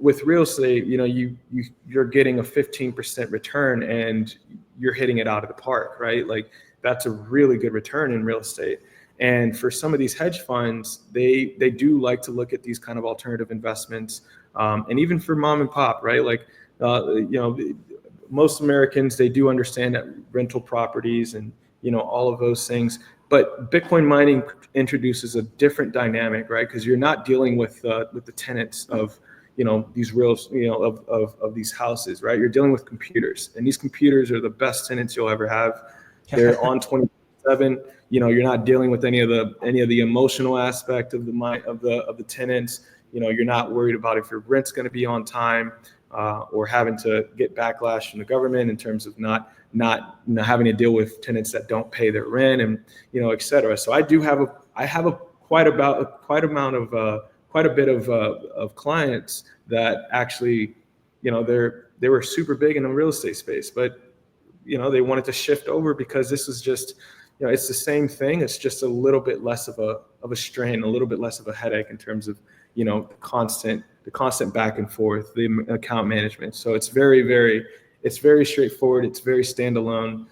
with real estate, you're getting a 15% return and you're hitting it out of the park, right? Like that's a really good return in real estate. And for some of these hedge funds, they do like to look at these kind of alternative investments, and even for mom and pop, right? Like most Americans, they do understand that rental properties and all of those things. But Bitcoin mining introduces a different dynamic, right? Because you're not dealing with the tenants of these real, of these houses, right? You're dealing with computers, and these computers are the best tenants you'll ever have. They're on 24/7. You're not dealing with any of the emotional aspect of the tenants. You're not worried about if your rent's going to be on time, or having to get backlash from the government in terms of not having to deal with tenants that don't pay their rent, and et cetera. So I have quite a bit of clients that actually, they were super big in the real estate space, but they wanted to shift over because this is just, it's the same thing. It's just a little bit less of a strain, a little bit less of a headache in terms of, the constant back and forth, the account management. So it's it's very straightforward. It's very standalone.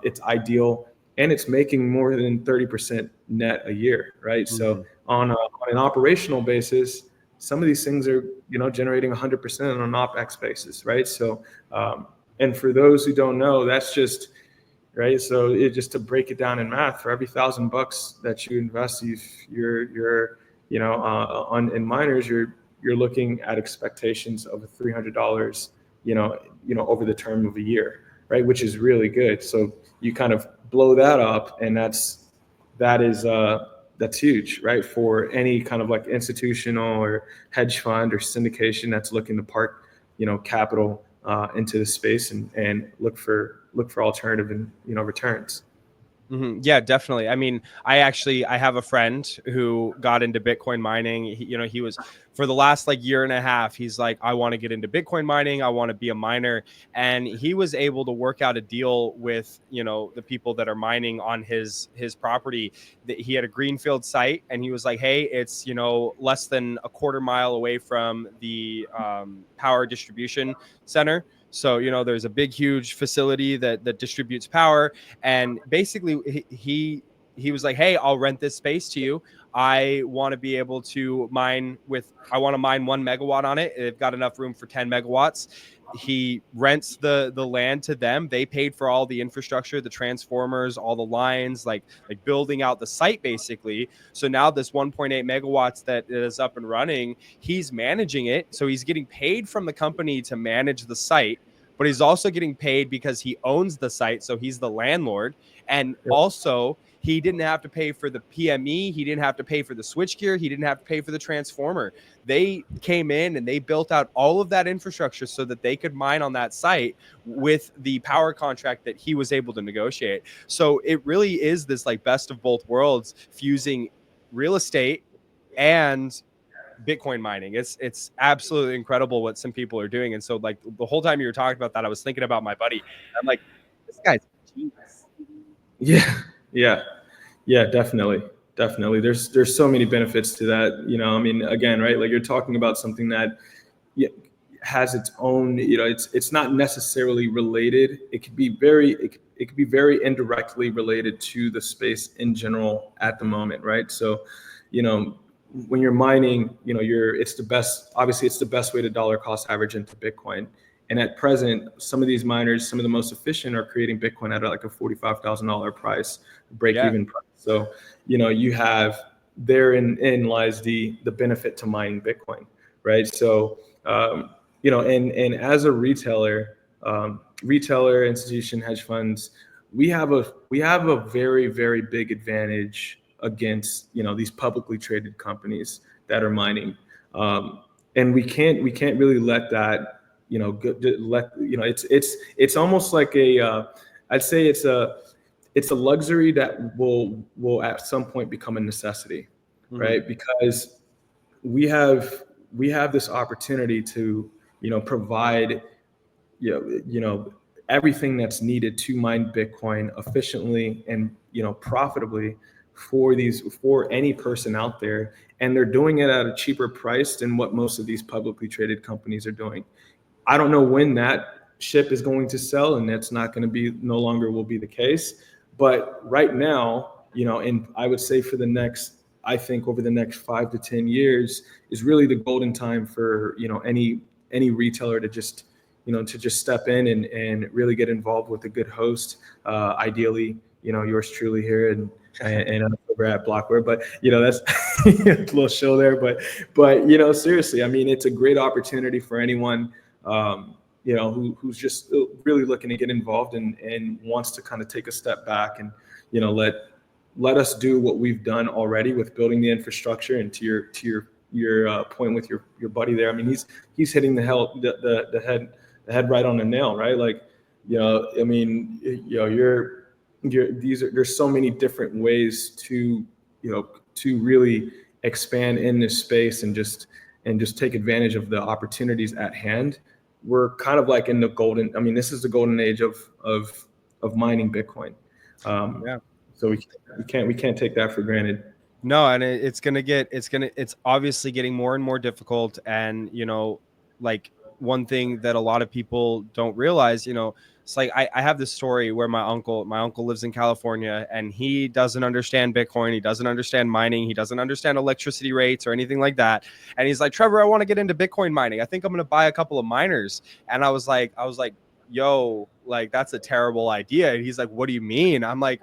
It's ideal, and it's making more than 30% net a year, right? Mm-hmm. So on an operational basis, some of these things are, generating 100% on an OpEx basis, right? So, and for those who don't know, that's just, right? So just to break it down in math, for every $1,000 that you invest, you're in miners, you're looking at expectations of $300, over the term of a year, right? Which is really good. So you kind of blow that up, and that's huge, right? For any kind of like institutional or hedge fund or syndication that's looking to park, capital into the space and look for alternative and returns. Mm-hmm. Yeah, definitely. I mean, I have a friend who got into Bitcoin mining. He was, for the last year and a half, he's like, I want to get into Bitcoin mining. I want to be a miner. And he was able to work out a deal with, the people that are mining on his property. He had a greenfield site, and he was like, hey, it's, less than a quarter mile away from the power distribution center. So, there's a big, huge facility that distributes power. And basically he was like, hey, I'll rent this space to you. I want to be able to mine 1 megawatt on it. They've got enough room for 10 megawatts. He rents the land to them. They paid for all the infrastructure, the transformers, all the lines, like building out the site basically. So now this 1.8 megawatts that is up and running, he's managing it. So he's getting paid from the company to manage the site. but he's also getting paid because he owns the site. So he's the landlord. And Yep. also, he didn't have to pay for the PME. He didn't have to pay for the switchgear. He didn't have to pay for the transformer. They came in and they built out all of that infrastructure so that they could mine on that site with the power contract that he was able to negotiate. So it really is this like best of both worlds, fusing real estate and Bitcoin mining. It's absolutely incredible what some people are doing. And so like the whole time you were talking about that, I was thinking about my buddy. I'm like, this guy's a genius. Yeah, definitely. There's so many benefits to that. I mean, again, right? Like you're talking about something that has its own, it's not necessarily related. It could be it could be very indirectly related to the space in general at the moment, right? So, when you're mining, it's the best way to dollar cost average into Bitcoin. And at present, some of these miners, some of the most efficient, are creating Bitcoin at like a $45,000 price, break-even price. So, therein lies the benefit to mining Bitcoin, right? So, and as a retailer, institution, hedge funds, we have a very, very big advantage against these publicly traded companies that are mining, and we can't really let that it's almost like I'd say it's a luxury that will at some point become a necessity, right? Because we have this opportunity to provide everything that's needed to mine Bitcoin efficiently and profitably for any person out there, and they're doing it at a cheaper price than what most of these publicly traded companies are doing. I don't know when that ship is going to sell, and that's not going to be, no longer will be the case. But right now, and I would say over the next 5 to 10 years is really the golden time for, any retailer to just step in and really get involved with a good host. Ideally, yours truly here and over at Blockware, but that's a little show there, but seriously, I mean, it's a great opportunity for anyone, who's just really looking to get involved and wants to kind of take a step back and, let us do what we've done already with building the infrastructure. And to your point with your buddy there, I mean, he's hitting the head right on the nail, right? Like, I mean, there's so many different ways to really expand in this space and just take advantage of the opportunities at hand. We're kind of like in this is the golden age of mining Bitcoin. So we can't take that for granted. No, and it's obviously getting more and more difficult. And, like one thing that a lot of people don't realize, it's like I have this story where my uncle lives in California, and he doesn't understand Bitcoin. He doesn't understand mining. He doesn't understand electricity rates or anything like that. And he's like, Trevor, I want to get into Bitcoin mining. I think I'm going to buy a couple of miners. And I was like, yo, like, that's a terrible idea. And he's like, what do you mean? I'm like,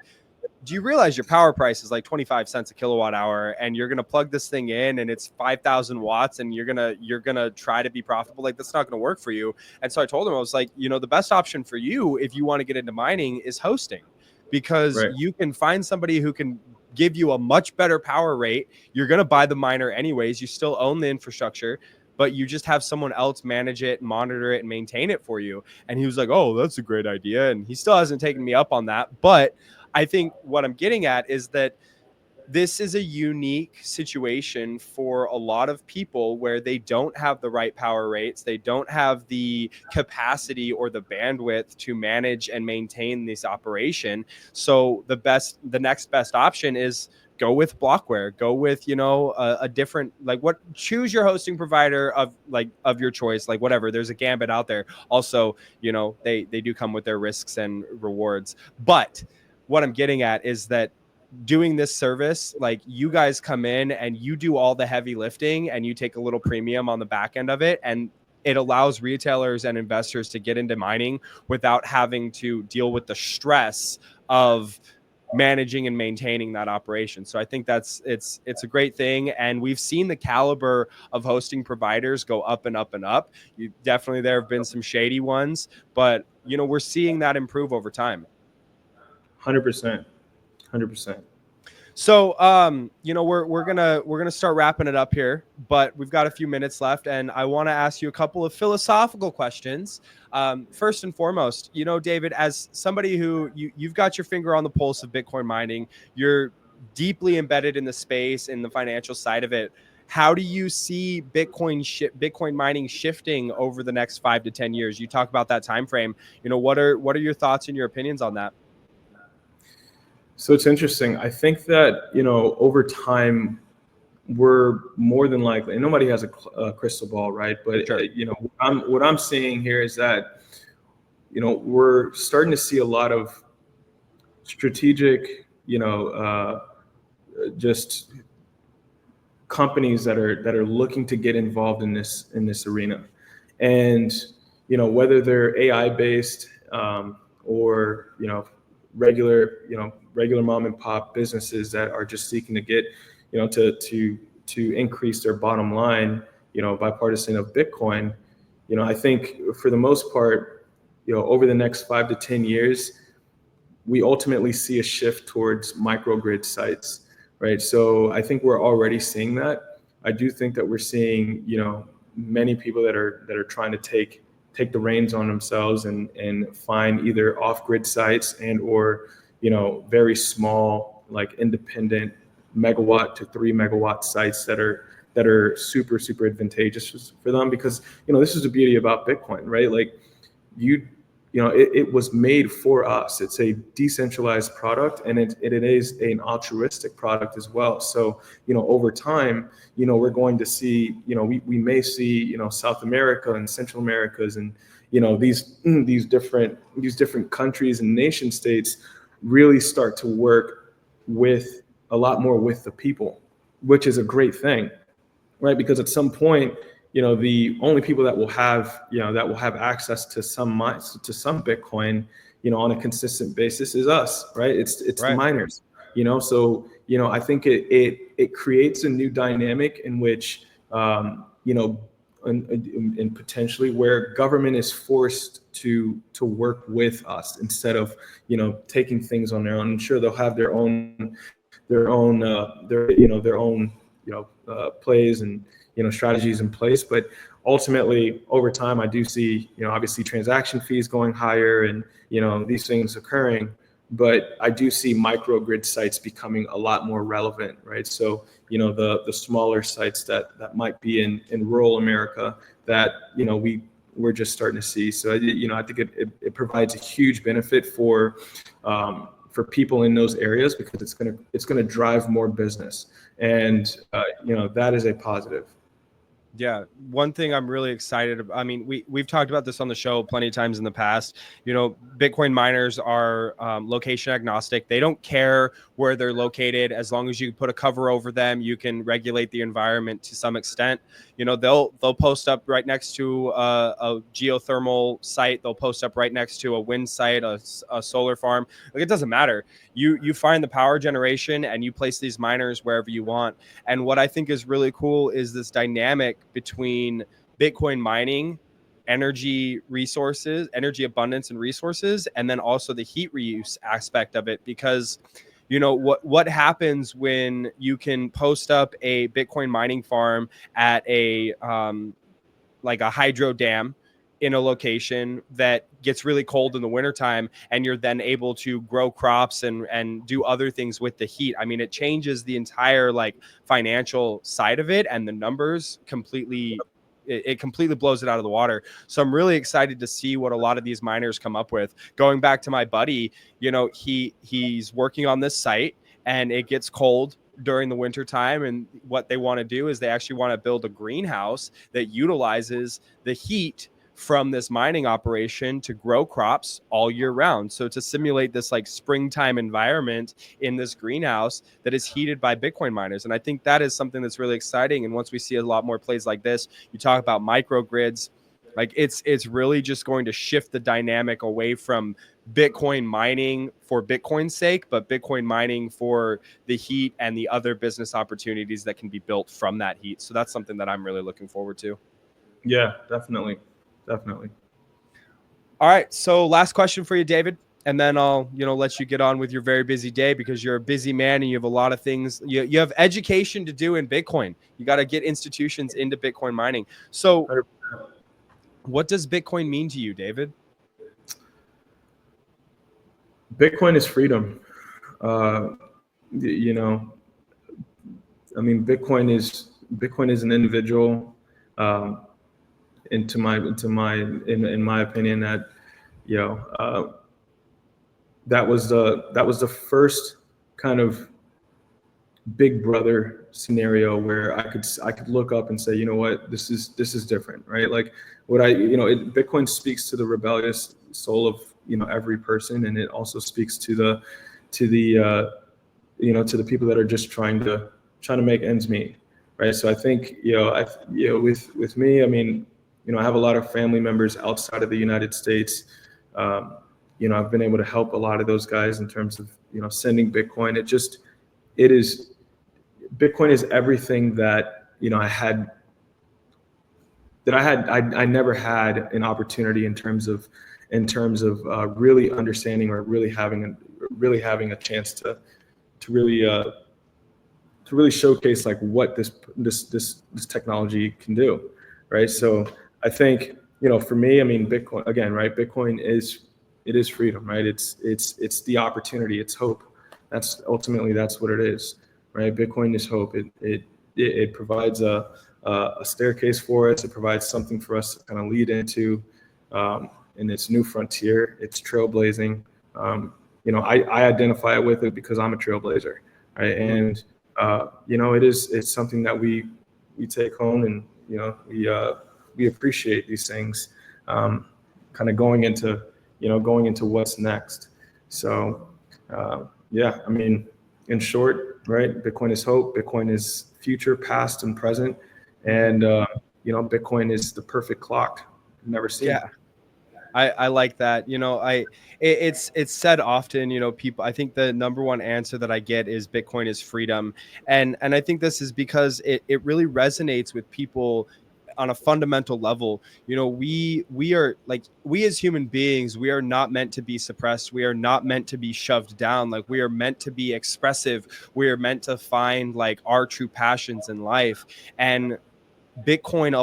do you realize your power price is like 25 cents a kilowatt hour, and you're going to plug this thing in and it's 5,000 watts, and you're going to try to be profitable? Like, that's not going to work for you. And so I told him, I was like, the best option for you, if you want to get into mining, is hosting, because you can find somebody who can give you a much better power rate. You're going to buy the miner anyways. You still own the infrastructure, but you just have someone else manage it, monitor it, and maintain it for you. And he was like, oh, that's a great idea. And he still hasn't taken me up on that. But I think what I'm getting at is that this is a unique situation for a lot of people where they don't have the right power rates. They don't have the capacity or the bandwidth to manage and maintain this operation. So the next best option is go with Blockware, go with, a different, choose your hosting provider of your choice, like whatever. There's a gambit out there. Also, they do come with their risks and rewards. But what I'm getting at is that doing this service, like, you guys come in and you do all the heavy lifting and you take a little premium on the back end of it. And it allows retailers and investors to get into mining without having to deal with the stress of managing and maintaining that operation. So I think it's a great thing. And we've seen the caliber of hosting providers go up and up and up. Definitely there have been some shady ones, but we're seeing that improve over time. 100%. 100%. So, we're gonna start wrapping it up here, but we've got a few minutes left, and I want to ask you a couple of philosophical questions. First and foremost, David, as somebody who you've got your finger on the pulse of Bitcoin mining, you're deeply embedded in the space, in the financial side of it. How do you see Bitcoin mining shifting over the next 5 to 10 years? You talk about that time frame. What are your thoughts and your opinions on that? So it's interesting. I think that, over time, we're more than likely, and nobody has a crystal ball, right? But, Sure. What I'm seeing here is that, we're starting to see a lot of strategic, just companies that are looking to get involved in this arena. And, whether they're AI based, or, regular mom and pop businesses that are just seeking to get, to increase their bottom line, bipartisan of Bitcoin. I think for the most part, over the next 5 to 10 years, we ultimately see a shift towards microgrid sites, right? So I think we're already seeing that. I do think that we're seeing, many people that are trying to take the reins on themselves and find either off-grid sites and or very small, like independent megawatt to 3 megawatt sites that are super advantageous for them, because this is the beauty about Bitcoin, right? Like it was made for us. It's a decentralized product, and it is an altruistic product as well. So over time, we're going to see, we may see South America and Central Americas and these different countries and nation states really start to work with a lot more with the people, which is a great thing, right? Because at some point, the only people that will have access to some Bitcoin, on a consistent basis is us, right? It's Right. The miners, So I think it creates a new dynamic in which and potentially where government is forced to work with us instead of taking things on their own. I'm sure they'll have their own plays and strategies in place, but ultimately over time I do see obviously transaction fees going higher and these things occurring, but I do see microgrid sites becoming a lot more relevant, right? So the smaller sites that might be in rural America that we're just starting to see. So I think it provides a huge benefit for people in those areas, because it's gonna drive more business, and that is a positive. Yeah, one thing I'm really excited about, I mean, we've talked about this on the show plenty of times in the past. Bitcoin miners are location agnostic. They don't care where they're located. As long as you put a cover over them, you can regulate the environment to some extent. They'll post up right next to a geothermal site. They'll post up right next to a wind site, a solar farm. Like, it doesn't matter. You find the power generation and you place these miners wherever you want. And what I think is really cool is this dynamic between Bitcoin mining, energy abundance and resources, and then also the heat reuse aspect of it. Because what happens when you can post up a Bitcoin mining farm at a like a hydro dam in a location that gets really cold in the wintertime, and you're then able to grow crops and do other things with the heat. I mean, it changes the entire financial side of it, and the numbers completely blows it out of the water. So I'm really excited to see what a lot of these miners come up with. Going back to my buddy, he's working on this site, and it gets cold during the winter time, and what they want to do is they actually want to build a greenhouse that utilizes the heat from this mining operation to grow crops all year round. So to simulate this springtime environment in this greenhouse that is heated by Bitcoin miners. And I think that is something that's really exciting. And once we see a lot more plays like this, you talk about microgrids, Like it's really just going to shift the dynamic away from Bitcoin mining for Bitcoin's sake, but Bitcoin mining for the heat and the other business opportunities that can be built from that heat. So that's something that I'm really looking forward to. Yeah, definitely. Definitely. All right. So last question for you, David. And then I'll, let you get on with your very busy day because you're a busy man and you have a lot of things. You have education to do in Bitcoin. You got to get institutions into Bitcoin mining. So 100%. what does Bitcoin mean to you, David? Bitcoin is freedom. You know, I mean, Bitcoin is an individual. In my opinion, that that was the first kind of big brother scenario where I could look up and say, you know what, this is different, right? Like Bitcoin speaks to the rebellious soul of every person, and it also speaks to the to the people that are just trying to make ends meet, right? So I think with me, I mean, I have a lot of family members outside of the United States. I've been able to help a lot of those guys in terms of sending Bitcoin. Bitcoin is everything that I never had an opportunity in terms of really understanding or really having a chance to really showcase like what this technology can do, right? So I think for me, I mean, Bitcoin again, right? Bitcoin is freedom, right? It's the opportunity, it's hope. That's ultimately what it is, right? Bitcoin is hope. It provides a staircase for us. It provides something for us to kind of lead into in this new frontier. It's trailblazing. I identify with it because I'm a trailblazer, right? And it's something that we take home, and we appreciate these things, kind of going into what's next. So yeah, I mean, in short, right? Bitcoin is hope. Bitcoin is future, past, and present, and Bitcoin is the perfect clock. I've never seen. Yeah. I like that. It's said often, people, I think the number one answer that I get is Bitcoin is freedom. And I think this is because it really resonates with people on a fundamental level. We are like, we as human beings, we are not meant to be suppressed. We are not meant to be shoved down. Like, we are meant to be expressive. We are meant to find like our true passions in life. And Bitcoin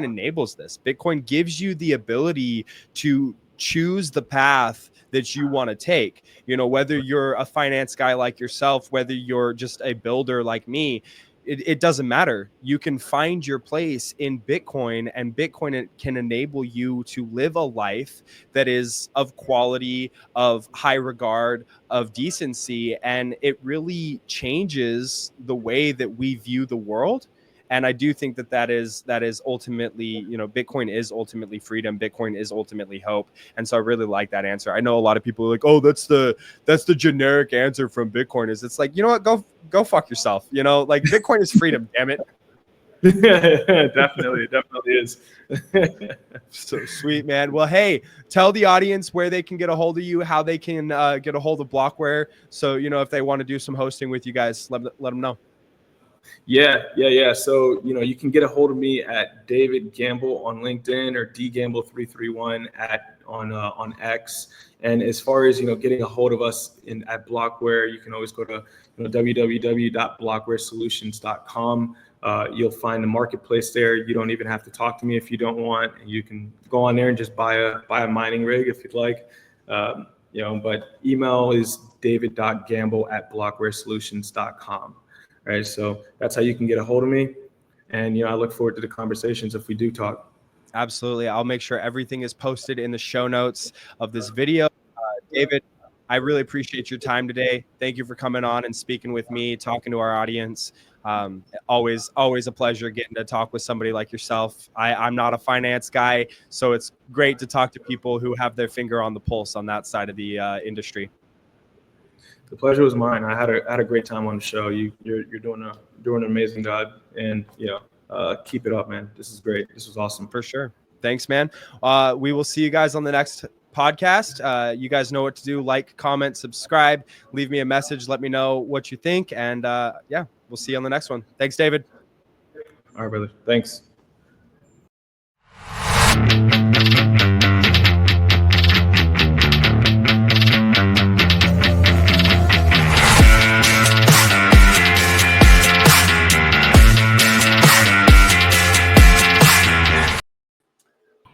enables this. Bitcoin gives you the ability to choose the path that you want to take. Whether you're a finance guy like yourself, whether you're just a builder like me, it doesn't matter. You can find your place in Bitcoin, and Bitcoin can enable you to live a life that is of quality, of high regard, of decency, and it really changes the way that we view the world. And I do think that is ultimately, Bitcoin is ultimately freedom. Bitcoin is ultimately hope. And so I really like that answer. I know a lot of people are like, oh, that's the generic answer from Bitcoiners. It's like, you know what, go fuck yourself. Like, Bitcoin is freedom, damn it. Definitely is. So sweet, man. Well, hey, tell the audience where they can get a hold of you, how they can get a hold of Blockware. So, if they want to do some hosting with you guys, let them know. Yeah. So, you can get a hold of me at David Gamble on LinkedIn, or dgamble331 on X. And as far as, getting a hold of us at Blockware, you can always go to www.blockwaresolutions.com. You'll find the marketplace there. You don't even have to talk to me if you don't want. You can go on there and just buy a mining rig if you'd like. But email is david.gamble@blockwaresolutions.com. Right, so that's how you can get a hold of me, and I look forward to the conversations if we do talk. Absolutely, I'll make sure everything is posted in the show notes of this video. David, I really appreciate your time today. Thank you for coming on and speaking with me, talking to our audience. Always a pleasure getting to talk with somebody like yourself. I'm not a finance guy, so it's great to talk to people who have their finger on the pulse on that side of the industry. The pleasure was mine. I had a great time on the show. You're doing an amazing job, and keep it up, man. This is great. This was awesome. For sure. Thanks, man. We will see you guys on the next podcast. You guys know what to do. Like, comment, subscribe, leave me a message. Let me know what you think. And yeah, we'll see you on the next one. Thanks, David. All right, brother. Thanks.